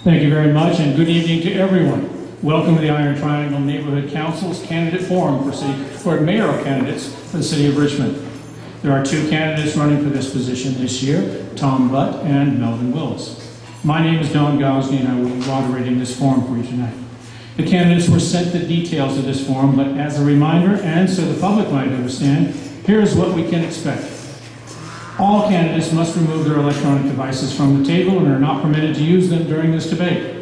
Thank you very much, and good evening to everyone. Welcome to the Iron Triangle Neighborhood Council's Candidate Forum for mayoral candidates for the City of Richmond. There are two candidates running for this position this year, Tom Butt and Melvin Willis. My name is Don Gosney, and I will be moderating this forum for you tonight. The candidates were sent the details of this forum, but as a reminder, and so the public might understand, here's what we can expect. All candidates must remove their electronic devices from the table and are not permitted to use them during this debate.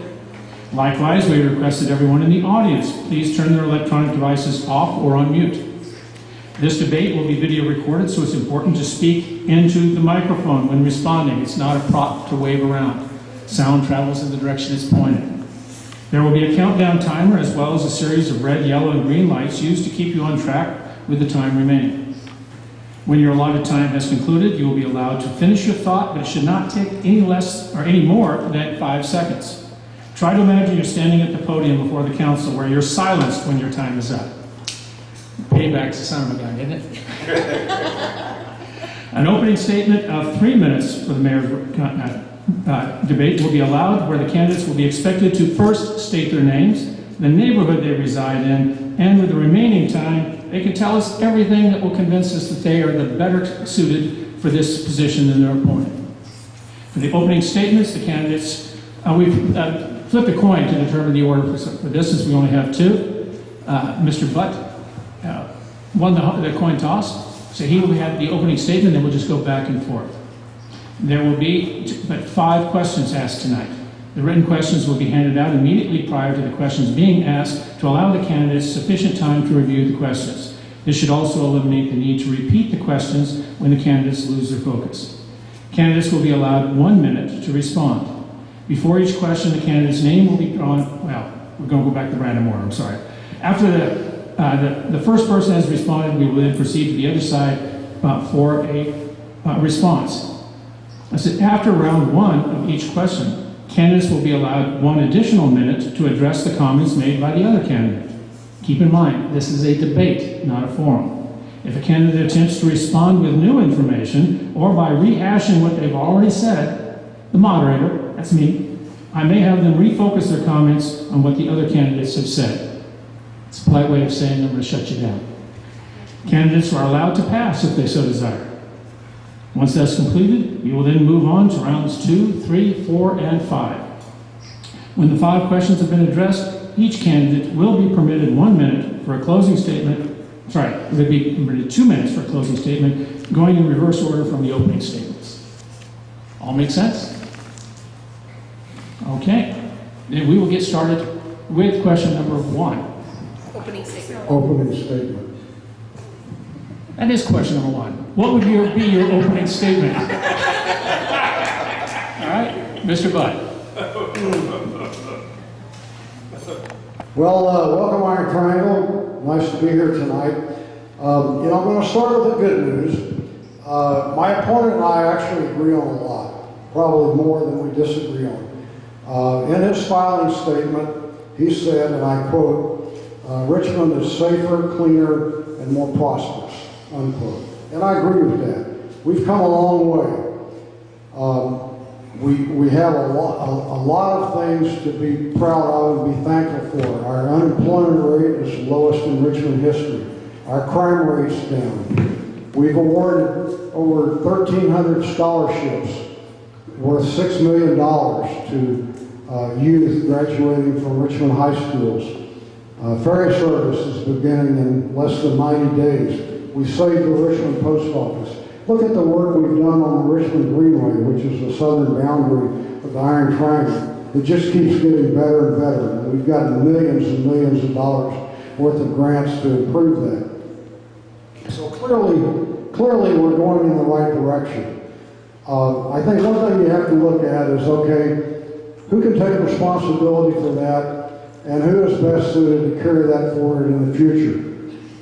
Likewise, we requested everyone in the audience please turn their electronic devices off or on mute. This debate will be video recorded, so it's important to speak into the microphone when responding. It's not a prop to wave around. Sound travels in the direction it's pointed. There will be a countdown timer as well as a series of red, yellow, and green lights used to keep you on track with the time remaining. When your allotted time has concluded, you will be allowed to finish your thought, but it should not take any less or any more than 5 seconds. Try to imagine you're standing at the podium before the council where you're silenced when your time is up. Payback's the son of a gun, isn't it? An opening statement of 3 minutes for the mayor's debate will be allowed, where the candidates will be expected to first state their names, the neighborhood they reside in, and with the remaining time, they can tell us everything that will convince us that they are the better suited for this position than their opponent. For the opening statements, the candidates, we've flipped a coin to determine the order for this, since we only have two. Mr. Butt won the coin toss, so he will have the opening statement, and we'll just go back and forth. There will be but 5 questions asked tonight. The written questions will be handed out immediately prior to the questions being asked to allow the candidates sufficient time to review the questions. This should also eliminate the need to repeat the questions when the candidates lose their focus. Candidates will be allowed 1 minute to respond. Before each question, the candidate's name will be drawn. Well, we're going to go back to random order, I'm sorry. After the first person has responded, we will then proceed to the other side for a response. I said after round 1 of each question, candidates will be allowed 1 additional minute to address the comments made by the other candidate. Keep in mind, this is a debate, not a forum. If a candidate attempts to respond with new information or by rehashing what they've already said, the moderator, that's me, I may have them refocus their comments on what the other candidates have said. It's a polite way of saying I'm going to shut you down. Candidates are allowed to pass if they so desire. Once that's completed, we will then move on to rounds 2, 3, 4, and 5. When the 5 questions have been addressed, each candidate will be permitted 1 minute for a closing statement. Sorry, they'll be permitted 2 minutes for a closing statement, going in reverse order from the opening statements. All make sense? Okay. Then we will get started with question number 1. Opening statement. Opening statement. That is question number 1. What would be your opening statement? All right, Mr. Butt. Well, welcome Iron Triangle. Nice to be here tonight. I'm going to start with the good news. My opponent and I actually agree on a lot, probably more than we disagree on. In his filing statement, he said, and I quote, Richmond is safer, cleaner, and more prosperous, unquote. And I agree with that. We've come a long way. We have a lot of things to be proud of and be thankful for. Our unemployment rate is the lowest in Richmond history. Our crime rate's down. We've awarded over 1,300 scholarships worth $6 million to youth graduating from Richmond high schools. Ferry service is beginning in less than 90 days. We saved the Richmond post office. Look at the work we've done on the Richmond Greenway, which is the southern boundary of the Iron Triangle. It just keeps getting better and better. And we've gotten millions and millions of dollars worth of grants to improve that. So clearly we're going in the right direction. I think one thing you have to look at is, okay, who can take responsibility for that, and who is best suited to carry that forward in the future?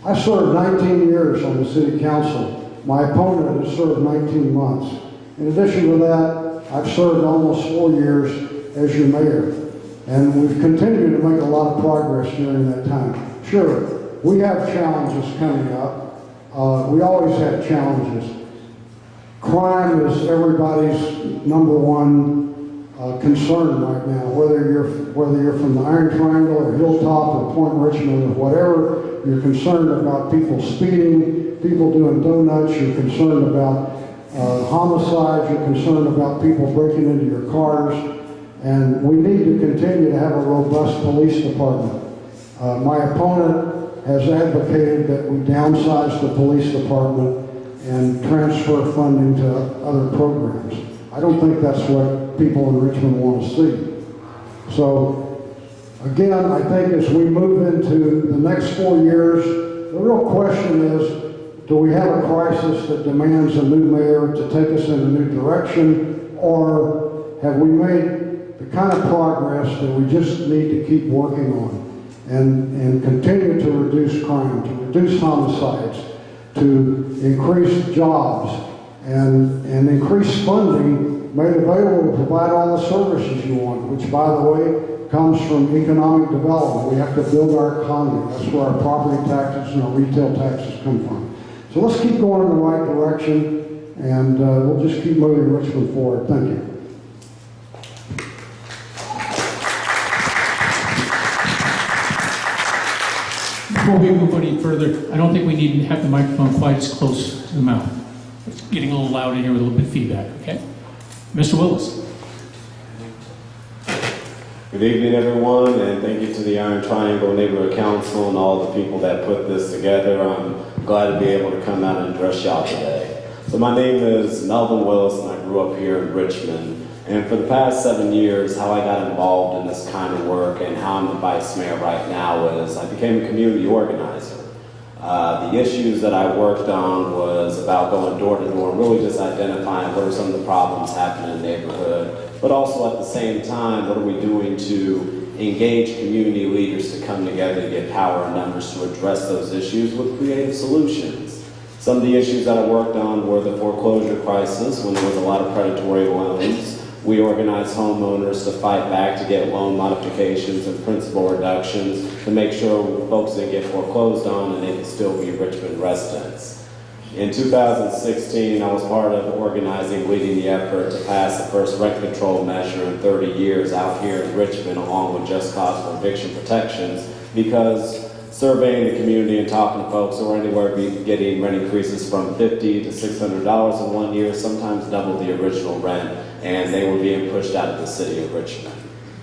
I served 19 years on the city council. My opponent has served 19 months. In addition to that, I've served almost 4 years as your mayor. And we've continued to make a lot of progress during that time. Sure, we have challenges coming up. We always have challenges. crime is everybody's number one concern right now, whether you're from the Iron Triangle or Hilltop or Point Richmond or whatever. You're concerned about people speeding, people doing donuts. You're concerned about homicides. You're concerned about people breaking into your cars. And we need to continue to have a robust police department. My opponent has advocated that we downsize the police department and transfer funding to other programs. I don't think that's what people in Richmond want to see. So, again, I think as we move into the next 4 years, the real question is, do we have a crisis that demands a new mayor to take us in a new direction, or have we made the kind of progress that we just need to keep working on and continue to reduce crime, to reduce homicides, to increase jobs, and increase funding made available to provide all the services you want, which, by the way, comes from economic development. We have to build our economy. That's where our property taxes and our retail taxes come from. So let's keep going in the right direction, and we'll just keep moving Richmond forward. Thank you. Before we move any further, I don't think we need to have the microphone quite as close to the mouth. It's getting a little loud in here with a little bit of feedback, okay? Mr. Willis. Good evening, everyone, and thank you to the Iron Triangle Neighborhood Council and all the people that put this together. I'm glad to be able to come out and address y'all today. So my name is Nevin Willis, and I grew up here in Richmond. And for the past 7 years, how I got involved in this kind of work and how I'm the vice mayor right now is I became a community organizer. The issues that I worked on was about going door to door, really just identifying what are some of the problems happening in the neighborhood, but also at the same time, what are we doing to engage community leaders to come together to get power and numbers to address those issues with creative solutions. Some of the issues that I worked on were the foreclosure crisis, when there was a lot of predatory loans. We organized homeowners to fight back to get loan modifications and principal reductions to make sure folks didn't get foreclosed on and they could still be Richmond residents. In 2016, I was part of organizing, leading the effort to pass the first rent control measure in 30 years out here in Richmond, along with Just Cause for eviction protections, because surveying the community and talking to folks who are anywhere getting rent increases from $50 to $600 in 1 year, sometimes double the original rent, and they were being pushed out of the city of Richmond.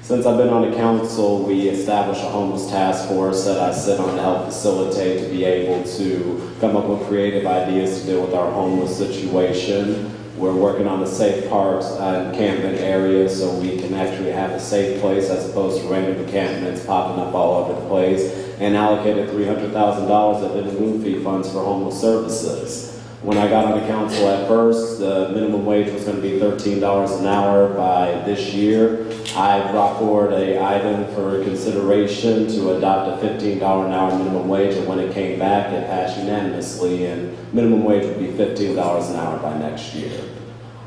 Since I've been on the council, we established a homeless task force that I sit on to help facilitate to be able to come up with creative ideas to deal with our homeless situation. We're working on the safe parks and camping areas so we can actually have a safe place as opposed to random encampments popping up all over the place, and allocated $300,000 of in-lieu fee funds for homeless services. When I got on the council at first, the minimum wage was going to be $13 an hour by this year. I brought forward an item for consideration to adopt a $15 an hour minimum wage, and when it came back, it passed unanimously, and minimum wage would be $15 an hour by next year.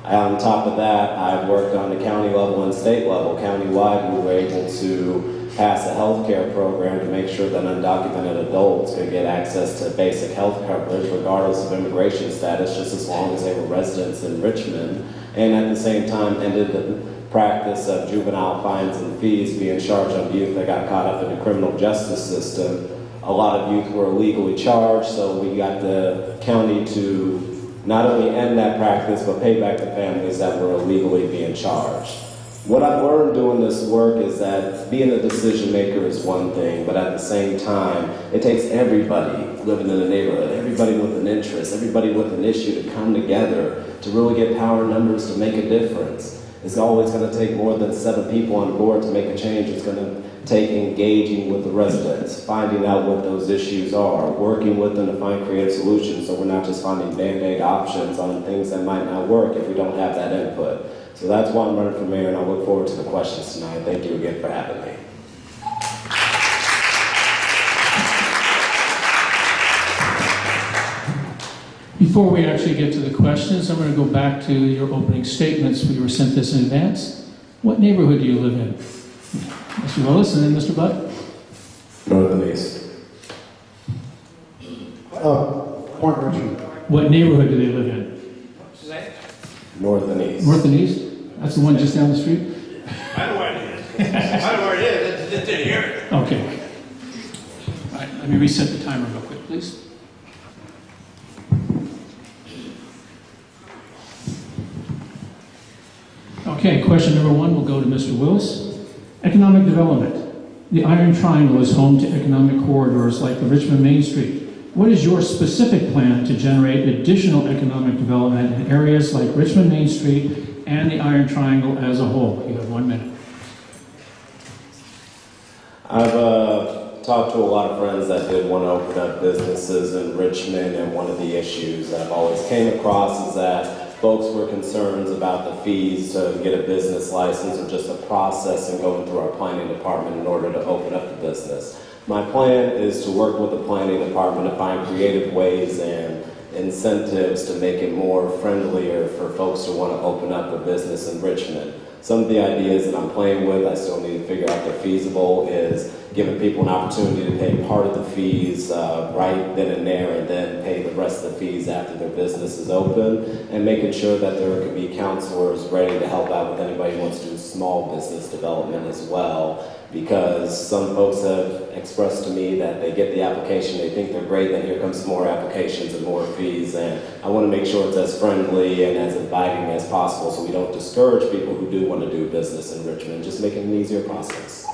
On top of that, I've worked on the county level and state level. Countywide, we were able to pass a health care program to make sure that undocumented adults could get access to basic health coverage regardless of immigration status, just as long as they were residents in Richmond, and at the same time ended the practice of juvenile fines and fees being charged on youth that got caught up in the criminal justice system. A lot of youth were illegally charged, so we got the county to not only end that practice, but pay back the families that were illegally being charged. What I've learned doing this work is that being a decision maker is one thing, but at the same time, it takes everybody living in the neighborhood, everybody with an interest, everybody with an issue to come together to really get power numbers to make a difference. It's always going to take more than 7 people on board to make a change. It's going to take engaging with the residents, finding out what those issues are, working with them to find creative solutions so we're not just finding band-aid options on things that might not work if we don't have that input. So that's why I'm running for mayor, and I look forward to the questions tonight. Thank you again for having me. Before we actually get to the questions, I'm going to go back to your opening statements. We were sent this in advance. What neighborhood do you live in? Mr. Willis, and then Mr. Budd. North and East. Point Richmond. What neighborhood do they live in? North and east. North and east? That's the one just down the street? I know where it is. I know where it is. It's in here. Okay. All right, let me reset the timer real quick, please. Okay, question number one will go to Mr. Willis. Economic development. The Iron Triangle is home to economic corridors like the Richmond Main Street. What is your specific plan to generate additional economic development in areas like Richmond Main Street and the Iron Triangle as a whole? You have 1 minute. I've talked to a lot of friends that did want to open up businesses in Richmond, and one of the issues that I've always came across is that folks were concerned about the fees to get a business license or just the process and going through our planning department in order to open up the business. My plan is to work with the planning department to find creative ways and incentives to make it more friendlier for folks who want to open up a business in Richmond. Some of the ideas that I'm playing with, I still need to figure out if they're feasible, is giving people an opportunity to pay part of the fees right then and there, and then pay the rest of the fees after their business is open, and making sure that there can be counselors ready to help out with anybody who wants to do small business development as well. Because some folks have expressed to me that they get the application, they think they're great, then here comes some more applications and more fees, and I want to make sure it's as friendly and as inviting as possible so we don't discourage people who do want to do business in Richmond, just make it an easier process.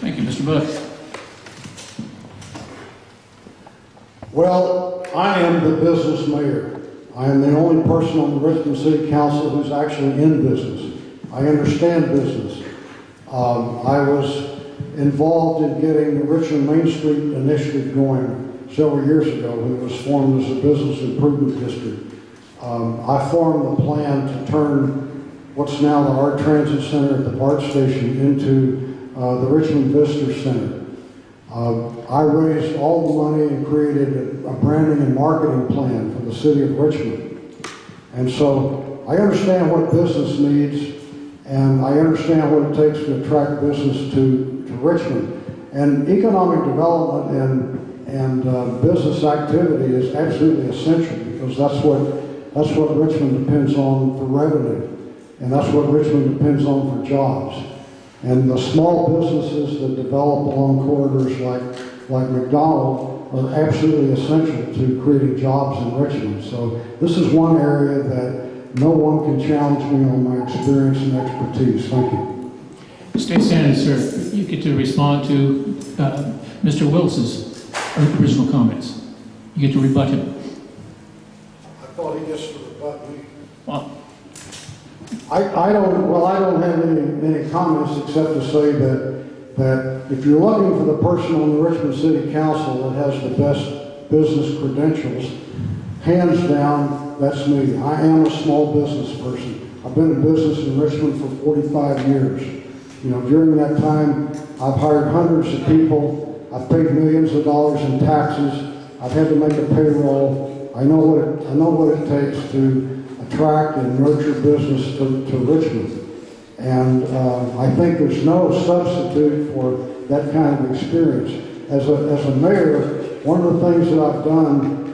Thank you, Mr. Bush. Well, I am the business mayor. I am the only person on the Richmond City Council who's actually in business. I understand business. I was involved in getting the Richmond Main Street initiative going several years ago when it was formed as a business improvement district. I formed the plan to turn what's now the Art Transit Center at the BART station into the Richmond Visitor Center. I raised all the money and created a branding and marketing plan for the city of Richmond. And so I understand what business needs, and I understand what it takes to attract business to Richmond. And economic development and business activity is absolutely essential, because that's what Richmond depends on for revenue, and that's what Richmond depends on for jobs. And the small businesses that develop along corridors like McDonald are absolutely essential to creating jobs in Richmond. So this is one area that no one can challenge me on my experience and expertise. Thank you. Stay standing, sir. You get to respond to Mr. Willis's original comments. You get to rebut him. I thought he gets to rebut me. Well, I don't have any comments except to say that if you're looking for the person on the Richmond City Council that has the best business credentials, hands down, that's me. I am a small business person. I've been in business in Richmond for 45 years. You know, during that time, I've hired hundreds of people. I've paid millions of dollars in taxes. I've had to make a payroll. I know what it takes to attract and nurture business to Richmond. And I think there's no substitute for that kind of experience. As a mayor, one of the things that I've done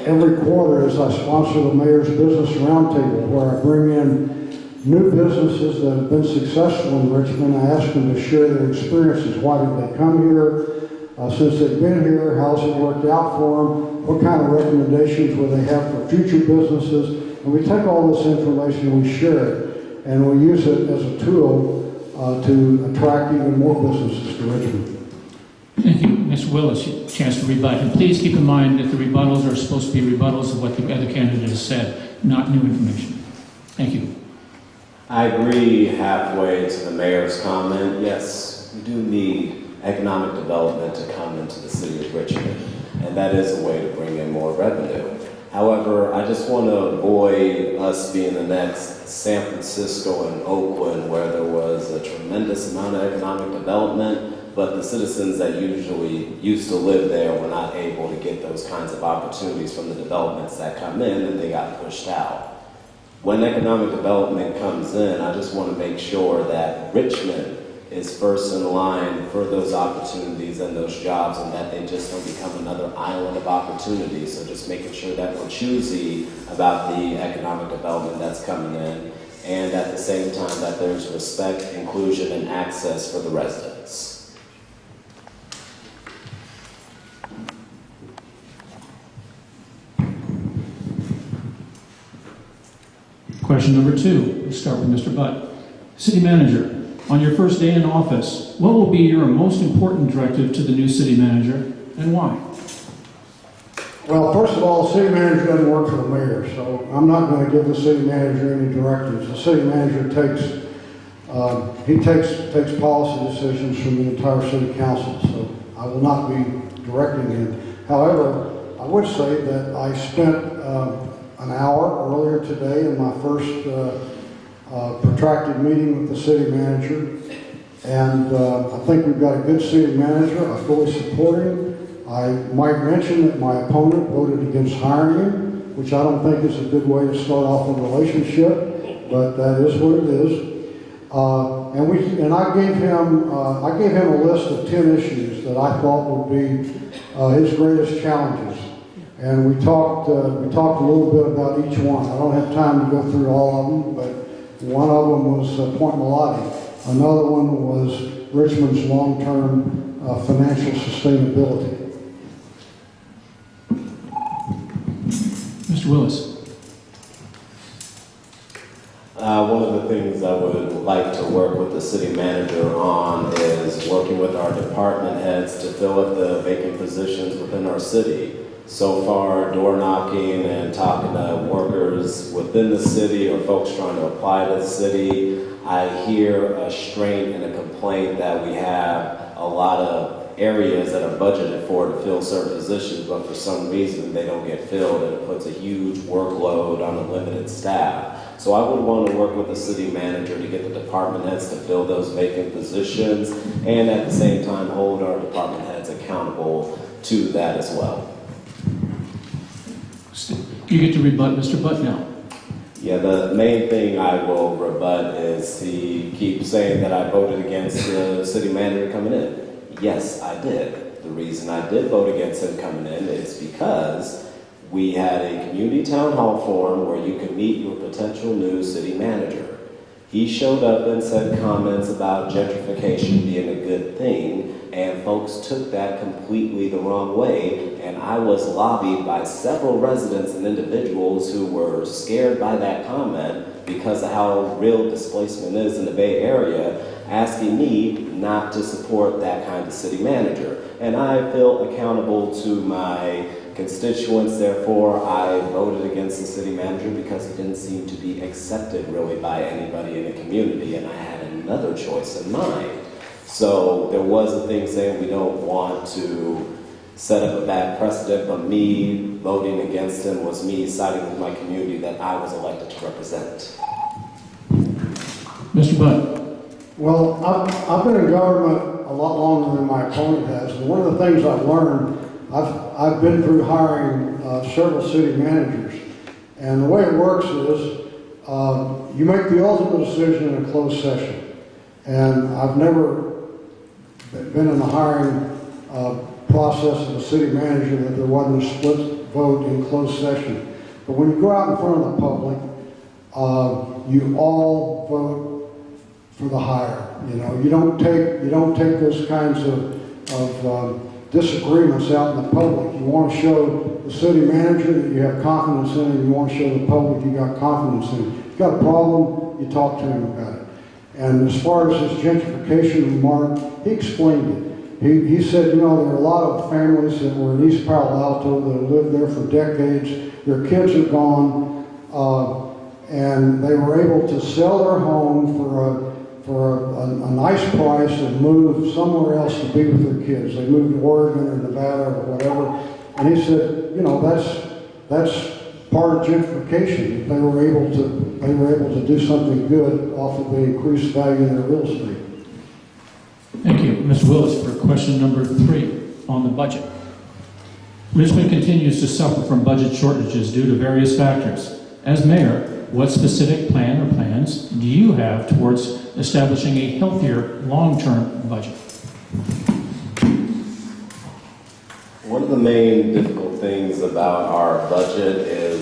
every quarter is I sponsor the Mayor's Business Roundtable, where I bring in new businesses that have been successful in Richmond. I ask them to share their experiences. Why did they come here? Since they've been here, how's it worked out for them? What kind of recommendations will they have for future businesses? And we take all this information and we share it, and we use it as a tool to attract even more businesses to Richmond. thank you. Mr. Willis, chance to rebut. And please keep in mind that the rebuttals are supposed to be rebuttals of what the other candidate has said, not new information. Thank you. I agree halfway to the mayor's comment. Yes, we do need economic development to come into the city of Richmond, and that is a way to bring in more revenue. However, I just want to avoid us being the next San Francisco and Oakland, where there was a tremendous amount of economic development, but the citizens that usually used to live there were not able to get those kinds of opportunities from the developments that come in, and they got pushed out. When economic development comes in, I just want to make sure that Richmond is first in line for those opportunities and those jobs, and that they just don't become another island of opportunity. So just making sure that we're choosy about the economic development that's coming in, and at the same time that there's respect, inclusion, and access for the residents. Question number 2, we'll start with Mr. Butt. City Manager, on your first day in office, what will be your most important directive to the new city manager, and why? Well, first of all, the city manager doesn't work for the mayor, so I'm not going to give the city manager any directives. The city manager takes policy decisions from the entire city council, so I will not be directing him. However, I would say that I spent an hour earlier today in my first protracted meeting with the city manager, and I think we've got a good city manager. I fully support him. I might mention that my opponent voted against hiring him, which I don't think is a good way to start off a relationship, but that is what it is. And I gave him a list of 10 issues that I thought would be his greatest challenges. And we talked a little bit about each one. I don't have time to go through all of them, but one of them was Point Melati. Another one was Richmond's long-term financial sustainability. Mr. Willis. One of the things I would like to work with the city manager on is working with our department heads to fill up the vacant positions within our city. So far, door knocking and talking to workers within the city or folks trying to apply to the city, I hear a strain and a complaint that we have a lot of areas that are budgeted for to fill certain positions, but for some reason they don't get filled, and it puts a huge workload on a limited staff. So I would want to work with the city manager to get the department heads to fill those vacant positions, and at the same time hold our department heads accountable to that as well. You get to rebut Mr. Butt now. Yeah, the main thing I will rebut is he keeps saying that I voted against the city manager coming in. Yes, I did. The reason I did vote against him coming in is because we had a community town hall forum where you could meet your potential new city manager. He showed up and said comments about gentrification being a good thing, and folks took that completely the wrong way, and I was lobbied by several residents and individuals who were scared by that comment because of how real displacement is in the Bay Area, asking me not to support that kind of city manager. And I feel accountable to my constituents, therefore I voted against the city manager because he didn't seem to be accepted really by anybody in the community, and I had another choice in mind. So there was a thing saying we don't want to set up a bad precedent, but me voting against him was me siding with my community that I was elected to represent. Mr. Butt. Well, I've been in government a lot longer than my opponent has, and one of the things I've learned, I've been through hiring several city managers, and the way it works is you make the ultimate decision in a closed session, and I've never been in the hiring process of a city manager that there wasn't a split vote in closed session. But when you go out in front of the public, you all vote for the hire. You know, you don't take those kinds of disagreements out in the public. You want to show the city manager that you have confidence in, and you want to show the public you got confidence in. If you've got a problem, you talk to him about it. And as far as his gentrification remark, he explained it. He said, you know, there are a lot of families that were in East Palo Alto that have lived there for decades. Their kids are gone, and they were able to sell their home for a nice price and move somewhere else to be with their kids. They moved to Oregon or Nevada or whatever. And he said, you know, that's part of gentrification. They were able to do something good off of the increased value in their real estate. Thank you. Mr. Willis for question number 3 on the budget. Richmond continues to suffer from budget shortages due to various factors. As mayor, what specific plan or plans do you have towards establishing a healthier long-term budget? One of the main difficult things about our budget is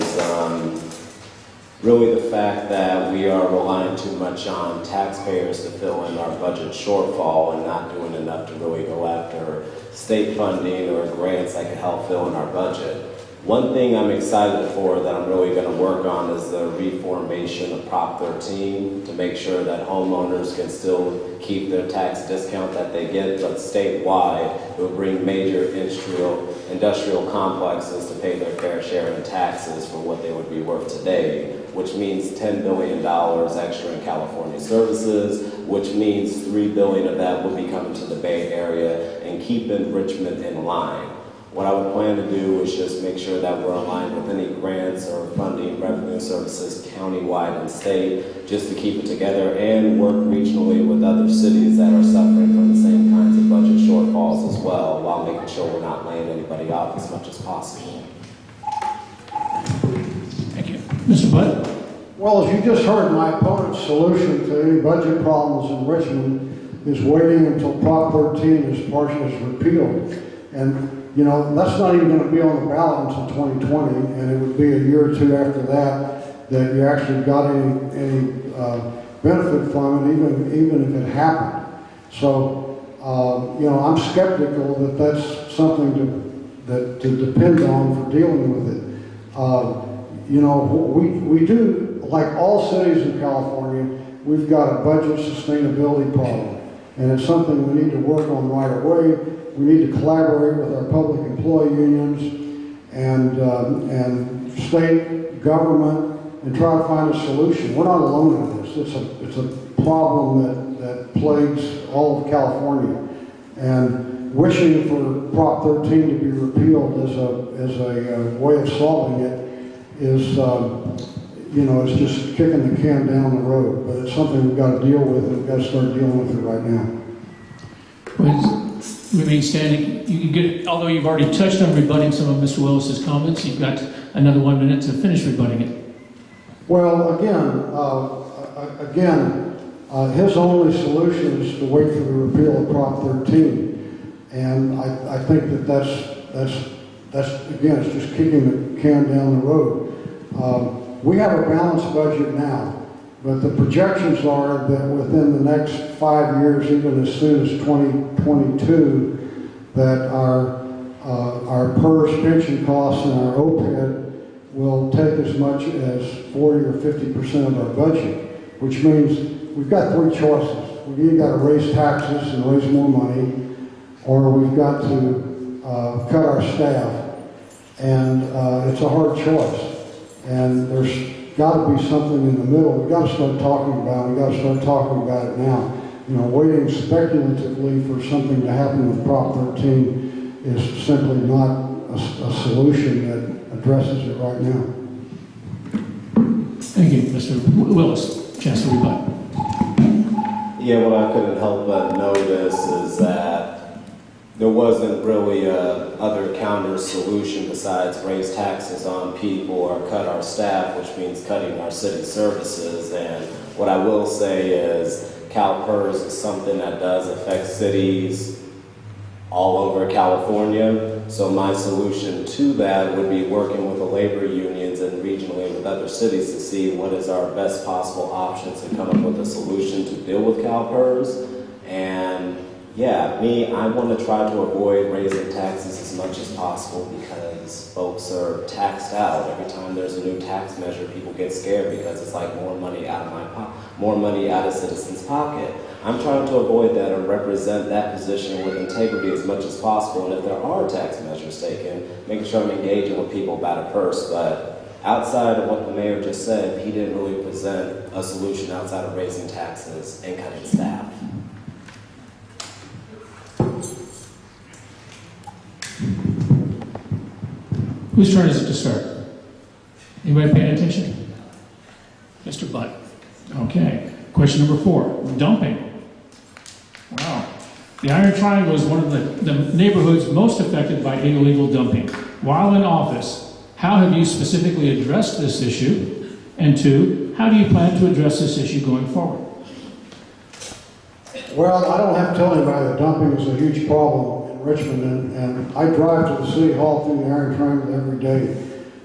really the fact that we are relying too much on taxpayers to fill in our budget shortfall and not doing enough to really go after state funding or grants that can help fill in our budget. One thing I'm excited for that I'm really going to work on is the reformation of Prop 13 to make sure that homeowners can still keep their tax discount that they get, but statewide it will bring major industrial complexes to pay their fair share in taxes for what they would be worth today, which means $10 billion extra in California services, which means $3 billion of that will be coming to the Bay Area and keeping Richmond in line. What I would plan to do is just make sure that we're aligned with any grants or funding revenue services countywide and state, just to keep it together and work regionally with other cities that are suffering from the same kinds of budget shortfalls as well, while making sure we're not laying anybody off as much as possible. Thank you. Mr. Budd? Well, as you just heard, my opponent's solution to any budget problems in Richmond is waiting until Prop 13 is repealed. And you know, that's not even going to be on the ballot until 2020, and it would be a year or two after that you actually got any benefit from it, even if it happened. So, you know, I'm skeptical that that's something to depend on for dealing with it. You know, we do, like all cities in California, we've got a budget sustainability problem, and it's something we need to work on right away. We need to collaborate with our public employee unions and state government and try to find a solution. We're not alone in this. It's a problem that plagues all of California. And wishing for Prop 13 to be repealed as a way of solving it is, you know, it's just kicking the can down the road. But it's something we've got to deal with, and we've got to start dealing with it right now. Remain standing. You can get, although you've already touched on rebutting some of Mr. Willis's comments, you've got another 1 minute to finish rebutting it. Well, his only solution is to wait for the repeal of Prop 13, and I think that's again, it's just kicking the can down the road. We have a balanced budget now. But the projections are that within the next 5 years, even as soon as 2022, that our PERS pension costs and our OPEB will take as much as 40 or 50% of our budget, which means we've got three choices. We've either got to raise taxes and raise more money, or we've got to cut our staff. And it's a hard choice. And there's got to be something in the middle. We've got to start talking about it. We've got to start talking about it now. You know, waiting speculatively for something to happen with Prop 13 is simply not a solution that addresses it right now. Thank you, Mr. Willis. Chance to rebut. Yeah, what I couldn't help but notice is that there wasn't really a other counter solution besides raise taxes on people or cut our staff, which means cutting our city services. And what I will say is CalPERS is something that does affect cities all over California. So my solution to that would be working with the labor unions and regionally with other cities to see what is our best possible options and come up with a solution to deal with CalPERS. And yeah, I want to try to avoid raising taxes as much as possible because folks are taxed out. Every time there's a new tax measure, people get scared because it's like more money out of citizens' pocket. I'm trying to avoid that and represent that position with integrity as much as possible. And if there are tax measures taken, making sure I'm engaging with people about it first. But outside of what the mayor just said, he didn't really present a solution outside of raising taxes and cutting staff. Whose turn is it to start? Anybody paying attention? Mr. Budd. Okay. Question number 4, dumping. Wow. The Iron Triangle is one of the neighborhoods most affected by illegal dumping. While in office, how have you specifically addressed this issue? And two, how do you plan to address this issue going forward? Well, I don't have to tell anybody that dumping is a huge problem in Richmond, and I drive to the city hall through the Iron Triangle every day,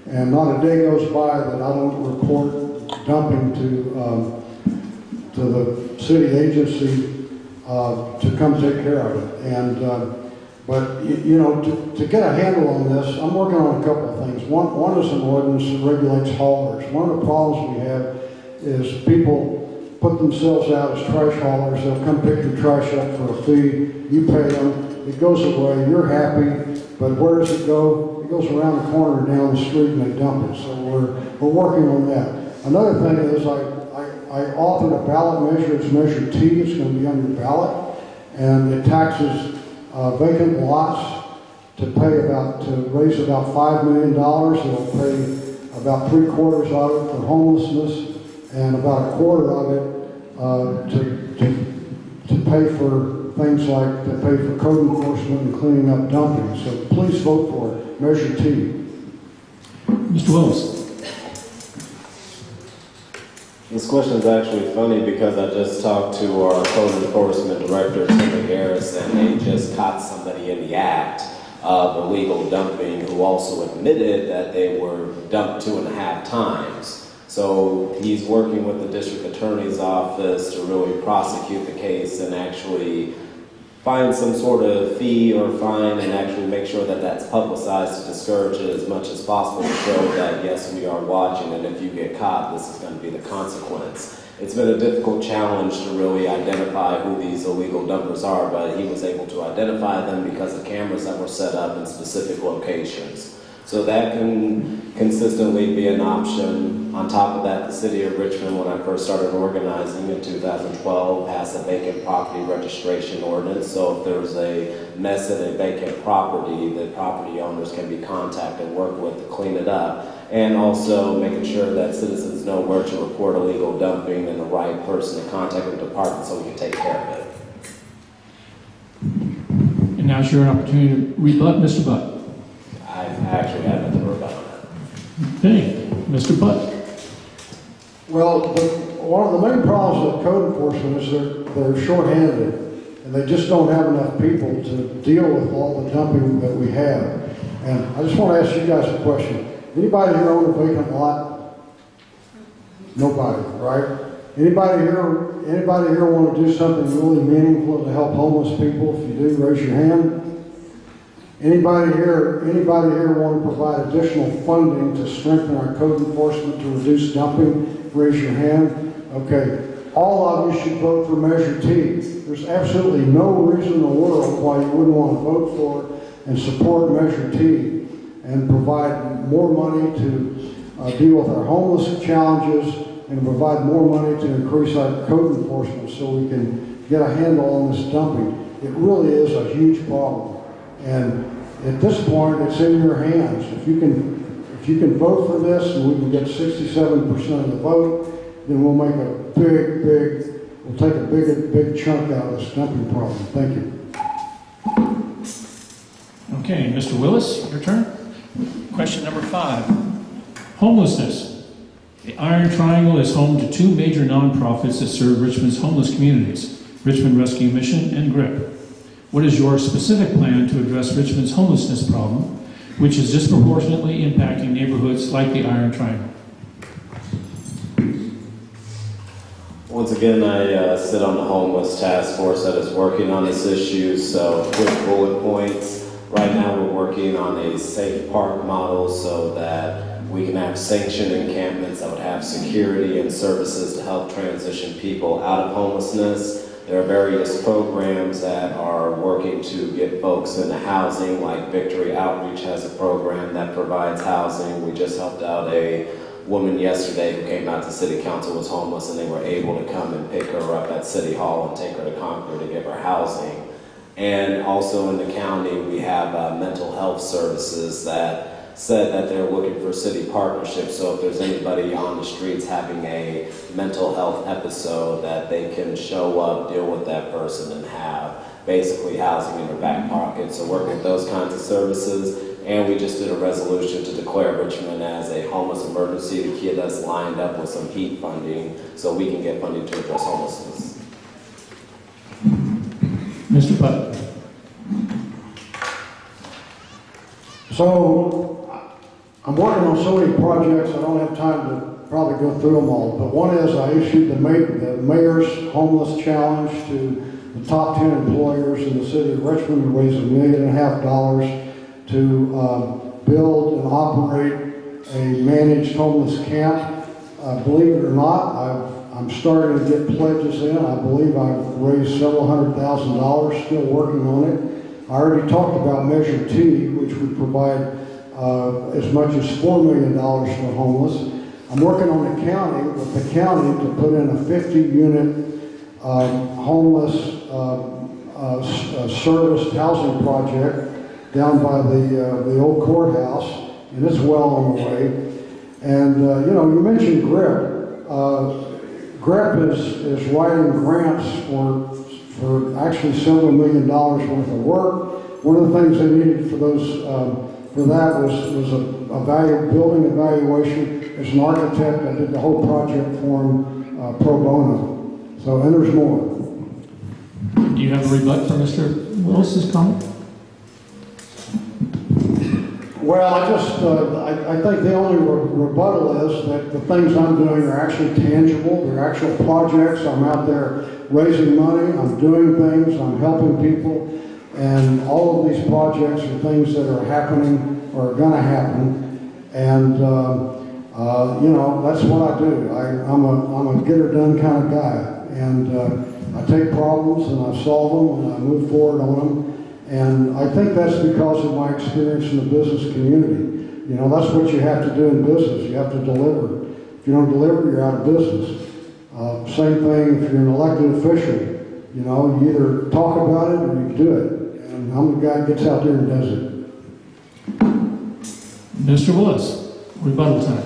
and not a day goes by that I don't report dumping to the city agency to come take care of it. And but you know, to get a handle on this, I'm working on a couple of things. One is an ordinance that regulates haulers. One of the problems we have is people put themselves out as trash haulers. They'll come pick your trash up for a fee. You pay them. It goes away. You're happy. But where does it go? It goes around the corner down the street and they dump it. So we're working on that. Another thing is I authored a ballot measure. It's Measure T. It's going to be on your ballot, and it taxes vacant lots to raise about $5 million. It'll pay about 3/4 of it for homelessness, and about 1/4 of it to pay for things like to pay for code enforcement and cleaning up dumping. So please vote for it. Measure T. Mr. Willis. This question is actually funny because I just talked to our code enforcement director, Timmy Harris, and they just caught somebody in the act of illegal dumping who also admitted that they were dumped 2.5 times. So he's working with the district attorney's office to really prosecute the case and actually find some sort of fee or fine and actually make sure that that's publicized to discourage it as much as possible to show that, yes, we are watching, and if you get caught, this is going to be the consequence. It's been a difficult challenge to really identify who these illegal dumpers are, but he was able to identify them because of cameras that were set up in specific locations. So that can consistently be an option. On top of that, the city of Richmond, when I first started organizing in 2012, passed a vacant property registration ordinance. So if there's a mess in a vacant property, the property owners can be contacted and work with to clean it up. And also making sure that citizens know where to report illegal dumping and the right person to contact the department so we can take care of it. And now's your opportunity to rebut, Mr. Butt. I actually have nothing to rebut on that. Okay, Mr. Butt. Well, one of the main problems with code enforcement is they're short-handed, and they just don't have enough people to deal with all the dumping that we have. And I just want to ask you guys a question. Anybody here own a vacant lot? Nobody, right? Anybody here want to do something really meaningful to help homeless people? If you do, raise your hand. Anybody here want to provide additional funding to strengthen our code enforcement to reduce dumping? Raise your hand. Okay. All of you should vote for Measure T. There's absolutely no reason in the world why you wouldn't want to vote for it and support Measure T and provide more money to deal with our homeless challenges and provide more money to increase our code enforcement so we can get a handle on this dumping. It really is a huge problem. And at this point, it's in your hands. If you can vote for this and we can get 67% of the vote, then we'll make we'll take a big chunk out of this dumping problem. Thank you. Okay, Mr. Willis, your turn. Question number 5. Homelessness. The Iron Triangle is home to 2 major nonprofits that serve Richmond's homeless communities, Richmond Rescue Mission and GRIP. What is your specific plan to address Richmond's homelessness problem, which is disproportionately impacting neighborhoods like the Iron Triangle? Once again, I sit on the homeless task force that is working on this issue. So quick bullet points. Right now we're working on a safe park model so that we can have sanctioned encampments that would have security and services to help transition people out of homelessness. There are various programs that are working to get folks into housing, like Victory Outreach has a program that provides housing. We just helped out a woman yesterday who came out to City Council, was homeless, and they were able to come and pick her up at City Hall and take her to Concord to give her housing. And also in the county, we have mental health services that said that they're looking for city partnerships. So if there's anybody on the streets having a mental health episode, that they can show up, deal with that person, and have basically housing in their back pocket. So working with those kinds of services. and we just did a resolution to declare Richmond as a homeless emergency to get us lined up with some heat funding so we can get funding to address homelessness. Mr. Butt. So, I'm working on so many projects, I don't have time to probably go through them all, but one is I issued the Mayor's Homeless Challenge to the top 10 employers in the city of Richmond to raise $1.5 million to build and operate a managed homeless camp. Believe it or not, I'm starting to get pledges in. I believe I've raised several $100,000, still working on it. I already talked about Measure T, which would provide as much as $4 million for homeless. I'm working on the county, with the county, to put in a 50-unit homeless serviced housing project down by the old courthouse, and it's well on the way. And you know, you mentioned GRIP. GRIP is writing grants for actually several $1 million worth of work. One of the things they needed for those for that was a building evaluation. As an architect, I did the whole project for him pro bono. So, and there's more. Do you have a rebut for Mr. Willis's comment? Well, I think the only rebuttal is that the things I'm doing are actually tangible. They're actual projects. I'm out there raising money. I'm doing things. I'm helping people. And all of these projects are things that are happening or are going to happen. And, you know, that's what I do. I'm a get-her-done kind of guy. And I take problems and I solve them and I move forward on them. And I think that's because of my experience in the business community. You know, that's what you have to do in business. You have to deliver. If you don't deliver, you're out of business. Same thing if you're an elected official. You know, you either talk about it or you do it. And I'm the guy that gets out there and does it. Mr. Willis, rebuttal time.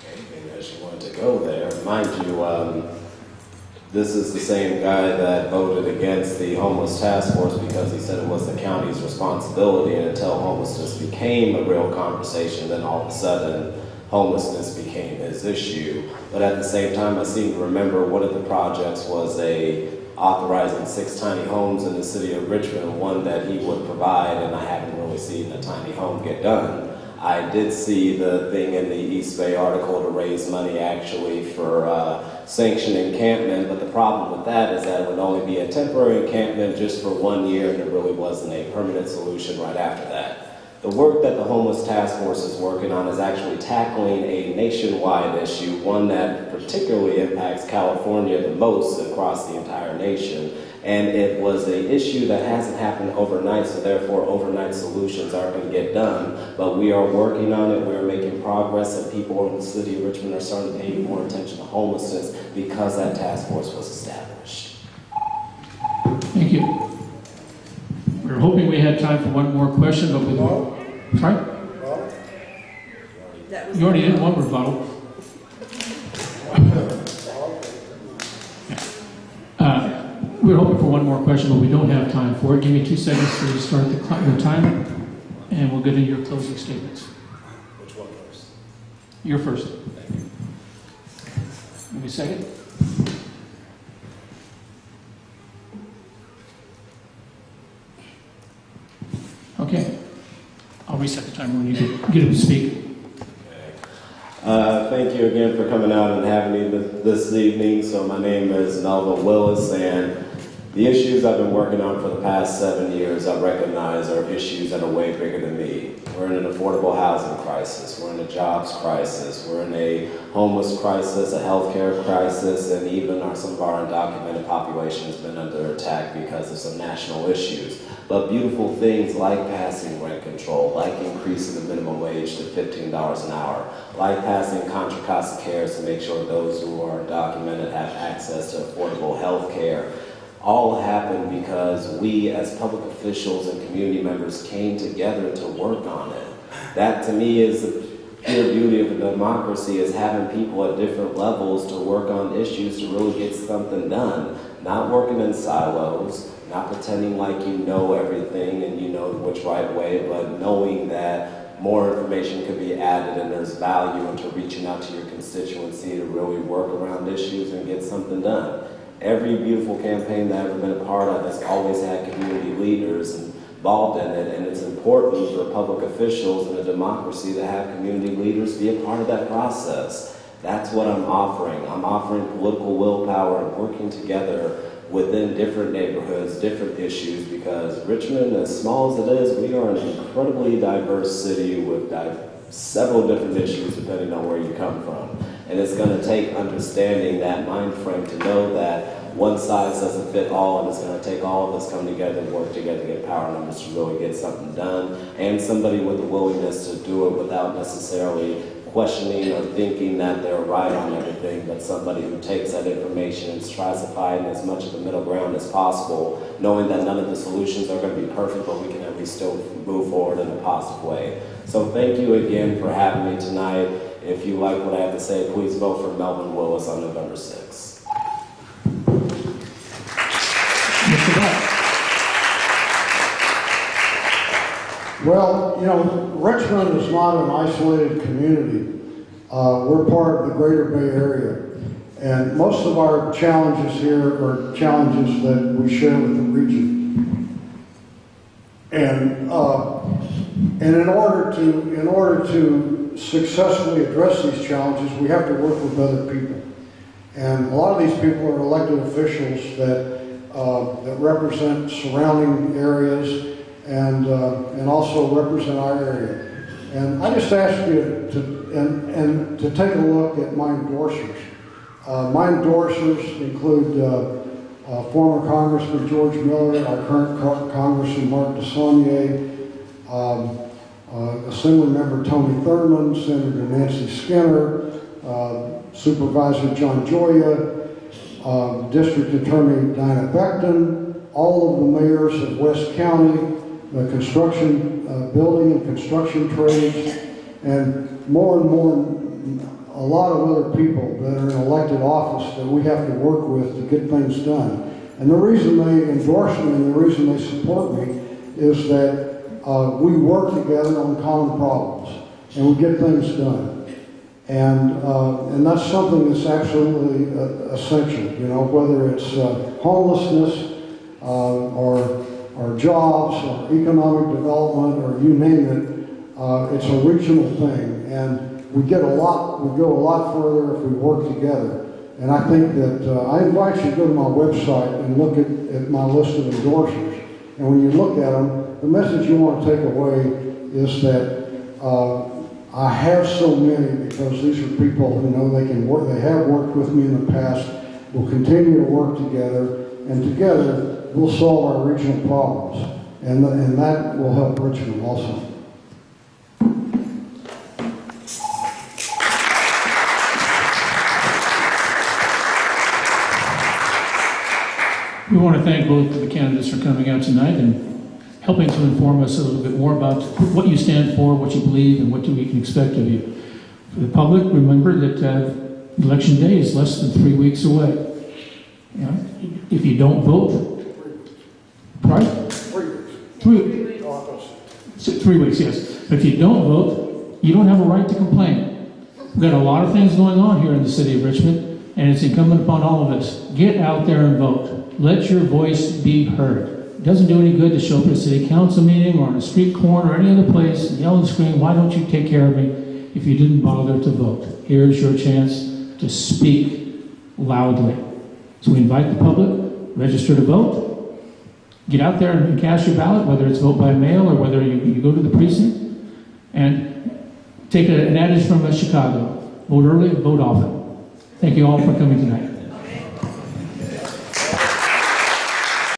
Okay, as you wanted to go there, mind you, this is the same guy that voted against the homeless task force because he said it was the county's responsibility, and until homelessness became a real conversation, then all of a sudden homelessness became his issue. But at the same time, I seem to remember one of the projects was authorizing 6 tiny homes in the city of Richmond, one that he would provide, and I haven't really seen a tiny home get done. I did see the thing in the East Bay article to raise money actually for sanctioned encampment, but the problem with that is that it would only be a temporary encampment just for 1 year, and there really wasn't a permanent solution right after that. The work that the Homeless Task Force is working on is actually tackling a nationwide issue, one that particularly impacts California the most across the entire nation. And it was an issue that hasn't happened overnight, so therefore overnight solutions aren't going to get done. But we are working on it, we are making progress, and people in the city of Richmond are starting to pay more attention to homelessness because that task force was established. Thank you. We were hoping we had time for one more question, but we won't. Sorry? You already did one rebuttal. We were hoping for one more question, but we don't have time for it. Give me 2 seconds to start the timer, and we'll get into your closing statements. Which one first? You're first. Thank you. Give me a second. Okay. I'll reset the timer when you get him to speak. Thank you again for coming out and having me this evening. So my name is Nevin Willis, and the issues I've been working on for the past 7 years, I recognize are issues that are way bigger than me. We're in an affordable housing crisis. We're in a jobs crisis. We're in a homeless crisis, a healthcare crisis, and even some of our undocumented population has been under attack because of some national issues. But beautiful things like passing rent control, like increasing the minimum wage to $15 an hour, like passing Contra Costa Cares to make sure those who are undocumented have access to affordable health care, all happened because we as public officials and community members came together to work on it. That to me is the pure beauty of a democracy, is having people at different levels to work on issues to really get something done. Not working in silos, Not pretending like you know everything and you know which right way, but knowing that more information could be added and there's value into reaching out to your constituency to really work around issues and get something done. Every beautiful campaign that I've ever been a part of has always had community leaders involved in it, and it's important for public officials in a democracy to have community leaders be a part of that process. That's what I'm offering. I'm offering political willpower and working together within different neighborhoods, different issues, because Richmond, as small as it is, we are an incredibly diverse city with several different issues depending on where you come from. And it's going to take understanding that mind frame to know that one size doesn't fit all, and it's going to take all of us coming together and work together to get power numbers to really get something done, and somebody with the willingness to do it without necessarily questioning or thinking that they're right on everything, but somebody who takes that information and tries to find as much of the middle ground as possible, knowing that none of the solutions are going to be perfect, but we can at least still move forward in a positive way. So thank you again for having me tonight. If you like what I have to say, please vote for Melvin Willis on November 6th. Mr. Buck. Well, you know, Richmond is not an isolated community. We're part of the greater Bay Area. And most of our challenges here are challenges that we share with the region. And in order to successfully address these challenges, we have to work with other people. And a lot of these people are elected officials that represent surrounding areas and also represent our area. And I just ask you to take a look at my endorsers. My endorsers include former Congressman George Miller, our current Congressman Mark DeSaulnier, Assemblymember Tony Thurman, Senator Nancy Skinner, Supervisor John Joya, District Attorney Dinah Beckton, all of the mayors of West County, the construction, building and construction trades, and more, a lot of other people that are in elected office that we have to work with to get things done. And the reason they endorse me and the reason they support me is that we work together on common problems and we get things done. And that's something that's absolutely essential, you know, whether it's homelessness or jobs or economic development or you name it, it's a regional thing. And we go a lot further if we work together. And I think that I invite you to go to my website and look at my list of endorsers. And when you look at them, the message you want to take away is that I have so many because these are people who know they can work. They have worked with me in the past. We'll continue to work together, and together we'll solve our regional problems, and that will help Richmond also. We want to thank both of the candidates for coming out tonight and helping to inform us a little bit more about what you stand for, what you believe, and what we can expect of you. For the public, remember that Election Day is less than 3 weeks away. You know, if you don't vote, right? 3 weeks. 3 weeks. 3 weeks, yes. But if you don't vote, you don't have a right to complain. We've got a lot of things going on here in the city of Richmond, and it's incumbent upon all of us. Get out there and vote. Let your voice be heard. It doesn't do any good to show up at a city council meeting or on a street corner or any other place and yell and scream, "Why don't you take care of me?" if you didn't bother to vote. Here's your chance to speak loudly. So we invite the public, register to vote, get out there and cast your ballot, whether it's vote by mail or whether you go to the precinct, and take an adage from Chicago: vote early, vote often. Thank you all for coming tonight.